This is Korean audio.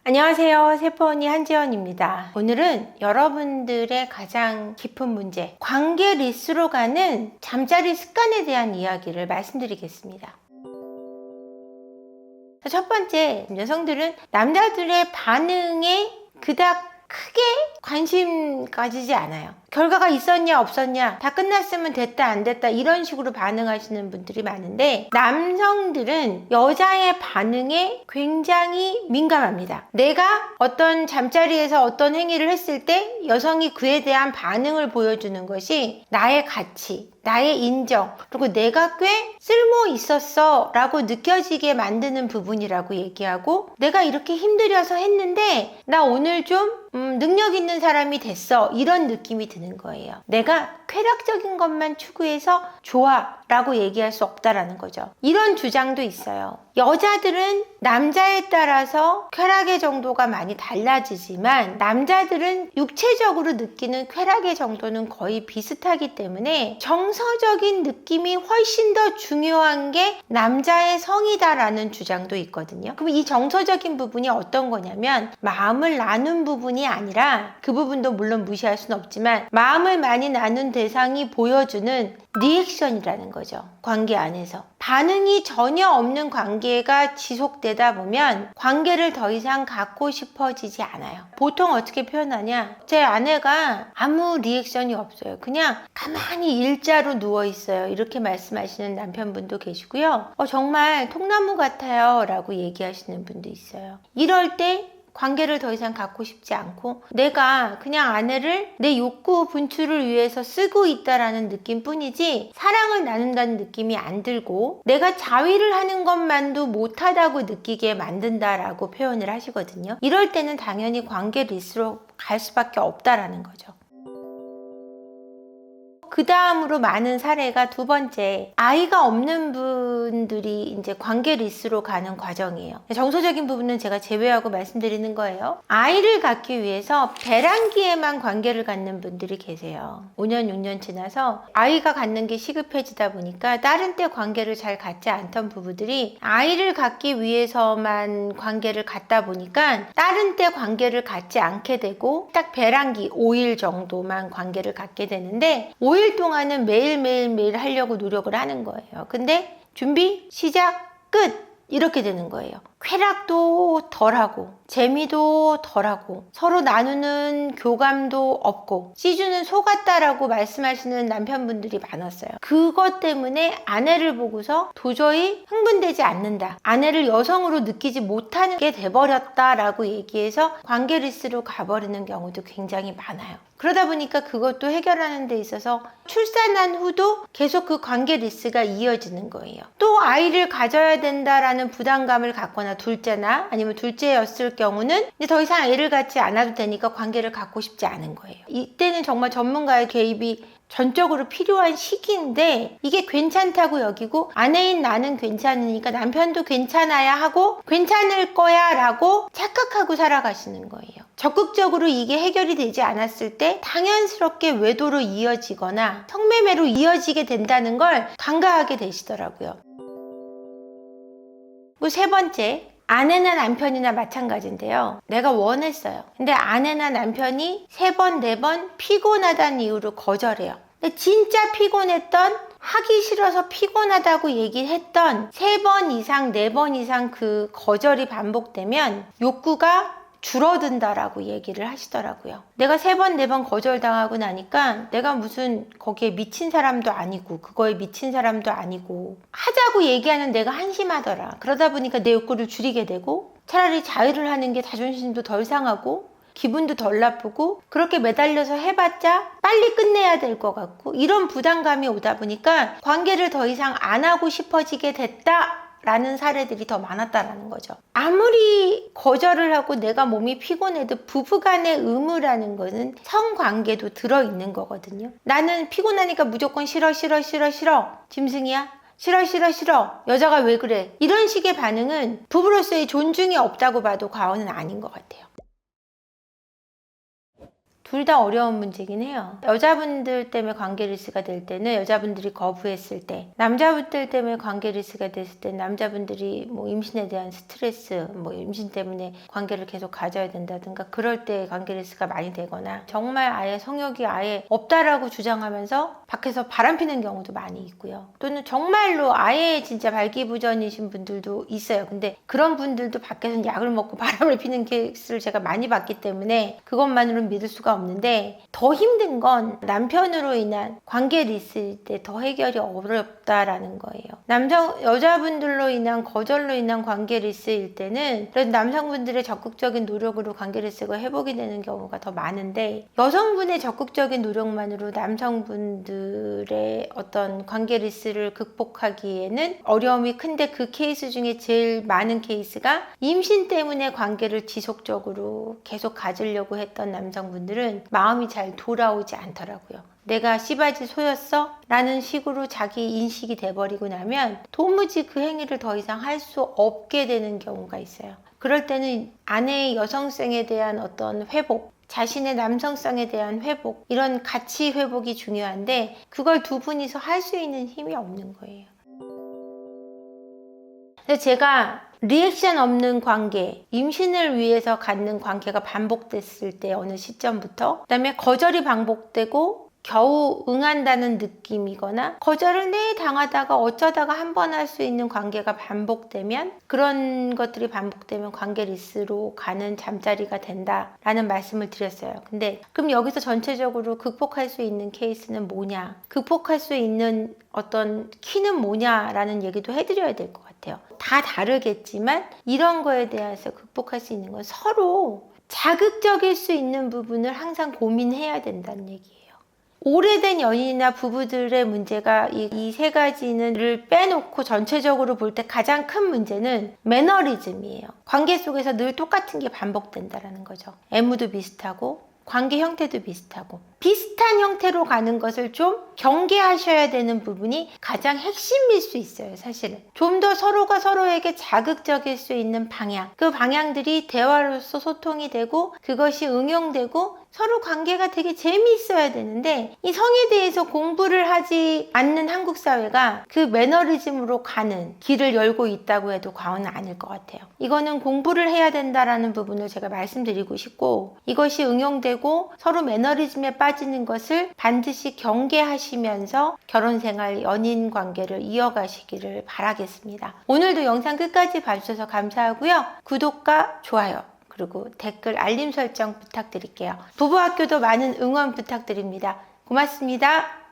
안녕하세요. 세포언니 한지연입니다. 오늘은 여러분들의 가장 깊은 문제, 관계 리스로 가는 잠자리 습관에 대한 이야기를 말씀드리겠습니다. 첫 번째, 여성들은 남자들의 반응에 그닥 크게 관심 가지지 않아요. 결과가 있었냐 없었냐, 다 끝났으면 됐다 안 됐다 이런 식으로 반응하시는 분들이 많은데, 남성들은 여자의 반응에 굉장히 민감합니다. 내가 어떤 잠자리에서 어떤 행위를 했을 때 여성이 그에 대한 반응을 보여주는 것이 나의 가치, 나의 인정, 그리고 내가 꽤 쓸모 있었어 라고 느껴지게 만드는 부분이라고 얘기하고, 내가 이렇게 힘들여서 했는데 나 오늘 좀 능력 있는 사람이 됐어, 이런 느낌이 드는 거예요. 내가 쾌락적인 것만 추구해서 좋아 라고 얘기할 수 없다라는 거죠. 이런 주장도 있어요. 여자들은 남자에 따라서 쾌락의 정도가 많이 달라지지만 남자들은 육체적으로 느끼는 쾌락의 정도는 거의 비슷하기 때문에 정서적인 느낌이 훨씬 더 중요한 게 남자의 성이다라는 주장도 있거든요. 그럼 이 정서적인 부분이 어떤 거냐면, 마음을 나눈 부분이 아니라, 그 부분도 물론 무시할 수는 없지만 마음을 많이 나눈 대상이 보여주는 리액션이라는 거죠. 관계 안에서 반응이 전혀 없는 관계가 지속되다 보면 관계를 더 이상 갖고 싶어지지 않아요. 보통 어떻게 표현하냐, 제 아내가 아무 리액션이 없어요. 그냥 가만히 일자로 누워 있어요, 이렇게 말씀하시는 남편분도 계시고요. 정말 통나무 같아요 라고 얘기하시는 분도 있어요. 이럴 때 관계를 더 이상 갖고 싶지 않고, 내가 그냥 아내를 내 욕구 분출을 위해서 쓰고 있다라는 느낌뿐이지 사랑을 나눈다는 느낌이 안 들고, 내가 자위를 하는 것만도 못하다고 느끼게 만든다라고 표현을 하시거든요. 이럴 때는 당연히 관계 리스로 갈 수밖에 없다라는 거죠. 그 다음으로 많은 사례가 두 번째, 아이가 없는 분들이 이제 관계 리스로 가는 과정이에요. 정서적인 부분은 제가 제외하고 말씀드리는 거예요. 아이를 갖기 위해서 배란기에만 관계를 갖는 분들이 계세요. 5년, 6년 지나서 아이가 갖는 게 시급해지다 보니까 다른 때 관계를 잘 갖지 않던 부부들이 아이를 갖기 위해서만 관계를 갖다 보니까 다른 때 관계를 갖지 않게 되고, 딱 배란기 5일 정도만 관계를 갖게 되는데, 5일 동안은 매일 하려고 노력을 하는 거예요. 근데 준비, 시작, 끝! 이렇게 되는 거예요. 쾌락도 덜하고 재미도 덜하고 서로 나누는 교감도 없고 시주는 속았다라고 말씀하시는 남편분들이 많았어요. 그것 때문에 아내를 보고서 도저히 흥분되지 않는다, 아내를 여성으로 느끼지 못하는 게 돼버렸다라고 얘기해서 관계 리스로 가버리는 경우도 굉장히 많아요. 그러다 보니까 그것도 해결하는 데 있어서 출산한 후도 계속 그 관계 리스가 이어지는 거예요. 또 아이를 가져야 된다라는 부담감을 갖거나, 둘째나 아니면 둘째였을 경우는 이제 더 이상 애를 갖지 않아도 되니까 관계를 갖고 싶지 않은 거예요. 이때는 정말 전문가의 개입이 전적으로 필요한 시기인데, 이게 괜찮다고 여기고 아내인 나는 괜찮으니까 남편도 괜찮아야 하고 괜찮을 거야 라고 착각하고 살아가시는 거예요. 적극적으로 이게 해결이 되지 않았을 때 당연스럽게 외도로 이어지거나 성매매로 이어지게 된다는 걸 간과하게 되시더라고요. 그리고 세 번째, 아내나 남편이나 마찬가지인데요. 내가 원했어요. 근데 아내나 남편이 3번, 4번 피곤하다는 이유로 거절해요. 근데 진짜 피곤했던, 하기 싫어서 피곤하다고 얘기했던 3번 이상, 4번 이상 그 거절이 반복되면 욕구가 줄어든다라고 얘기를 하시더라고요. 내가 3번, 4번 거절당하고 나니까 내가 무슨 거기에 미친 사람도 아니고 그거에 미친 사람도 아니고, 하자고 얘기하는 내가 한심하더라. 그러다 보니까 내 욕구를 줄이게 되고, 차라리 자유를 하는 게 자존심도 덜 상하고 기분도 덜 나쁘고, 그렇게 매달려서 해봤자 빨리 끝내야 될 것 같고, 이런 부담감이 오다 보니까 관계를 더 이상 안 하고 싶어지게 됐다 라는 사례들이 더 많았다라는 거죠. 아무리 거절을 하고 내가 몸이 피곤해도 부부간의 의무라는 것은 성관계도 들어있는 거거든요. 나는 피곤하니까 무조건 싫어 짐승이야? 싫어 여자가 왜 그래? 이런 식의 반응은 부부로서의 존중이 없다고 봐도 과언은 아닌 것 같아요. 둘 다 어려운 문제긴 해요. 여자분들 때문에 관계 리스가 될 때는 여자분들이 거부했을 때, 남자분들 때문에 관계 리스가 됐을 때 남자분들이 뭐 임신에 대한 스트레스, 뭐 임신 때문에 관계를 계속 가져야 된다든가 그럴 때 관계 리스가 많이 되거나 정말 아예 성욕이 아예 없다라고 주장하면서 밖에서 바람피는 경우도 많이 있고요. 또는 정말로 아예 진짜 발기부전이신 분들도 있어요. 근데 그런 분들도 밖에서 약을 먹고 바람을 피는 케이스를 제가 많이 봤기 때문에 그것만으로는 믿을 수가 없는데, 더 힘든 건 남편으로 인한 관계 리스일 때 더 해결이 어렵다라는 거예요. 여자분들로 인한 거절로 인한 관계 리스일 때는 그래도 남성분들의 적극적인 노력으로 관계 리스가 회복이 되는 경우가 더 많은데, 여성분의 적극적인 노력만으로 남성분들의 어떤 관계 리스를 극복하기에는 어려움이 큰데, 그 케이스 중에 제일 많은 케이스가 임신 때문에 관계를 지속적으로 계속 가지려고 했던 남성분들은 마음이 잘 돌아오지 않더라고요. 내가 씨바지 소였어? 라는 식으로 자기 인식이 돼버리고 나면 도무지 그 행위를 더 이상 할 수 없게 되는 경우가 있어요. 그럴 때는 아내의 여성성에 대한 어떤 회복, 자신의 남성성에 대한 회복, 이런 가치 회복이 중요한데 그걸 두 분이서 할 수 있는 힘이 없는 거예요. 그래서 제가 리액션 없는 관계, 임신을 위해서 갖는 관계가 반복됐을 때 어느 시점부터, 그다음에 거절이 반복되고 겨우 응한다는 느낌이거나 거절을 당하다가 어쩌다가 한 번 할 수 있는 관계가 반복되면, 그런 것들이 반복되면 관계 리스로 가는 잠자리가 된다라는 말씀을 드렸어요. 근데 그럼 여기서 전체적으로 극복할 수 있는 케이스는 뭐냐, 극복할 수 있는 어떤 키는 뭐냐라는 얘기도 해드려야 될 것 같아요. 다 다르겠지만 이런 거에 대해서 극복할 수 있는 건 서로 자극적일 수 있는 부분을 항상 고민해야 된다는 얘기예요. 오래된 연인이나 부부들의 문제가 이 세 가지를 빼놓고 전체적으로 볼 때 가장 큰 문제는 매너리즘이에요. 관계 속에서 늘 똑같은 게 반복된다는 거죠. 애무도 비슷하고 관계 형태도 비슷하고, 비슷한 형태로 가는 것을 좀 경계하셔야 되는 부분이 가장 핵심일 수 있어요. 사실은 좀 더 서로가 서로에게 자극적일 수 있는 방향, 그 방향들이 대화로서 소통이 되고 그것이 응용되고 서로 관계가 되게 재미있어야 되는데, 이 성에 대해서 공부를 하지 않는 한국 사회가 그 매너리즘으로 가는 길을 열고 있다고 해도 과언은 아닐 것 같아요. 이거는 공부를 해야 된다라는 부분을 제가 말씀드리고 싶고, 이것이 응용되고 서로 매너리즘에 빠지는 것을 반드시 경계하시면서 결혼생활, 연인 관계를 이어가시기를 바라겠습니다. 오늘도 영상 끝까지 봐주셔서 감사하고요. 구독과 좋아요, 그리고 댓글, 알림 설정 부탁드릴게요. 부부학교도 많은 응원 부탁드립니다. 고맙습니다.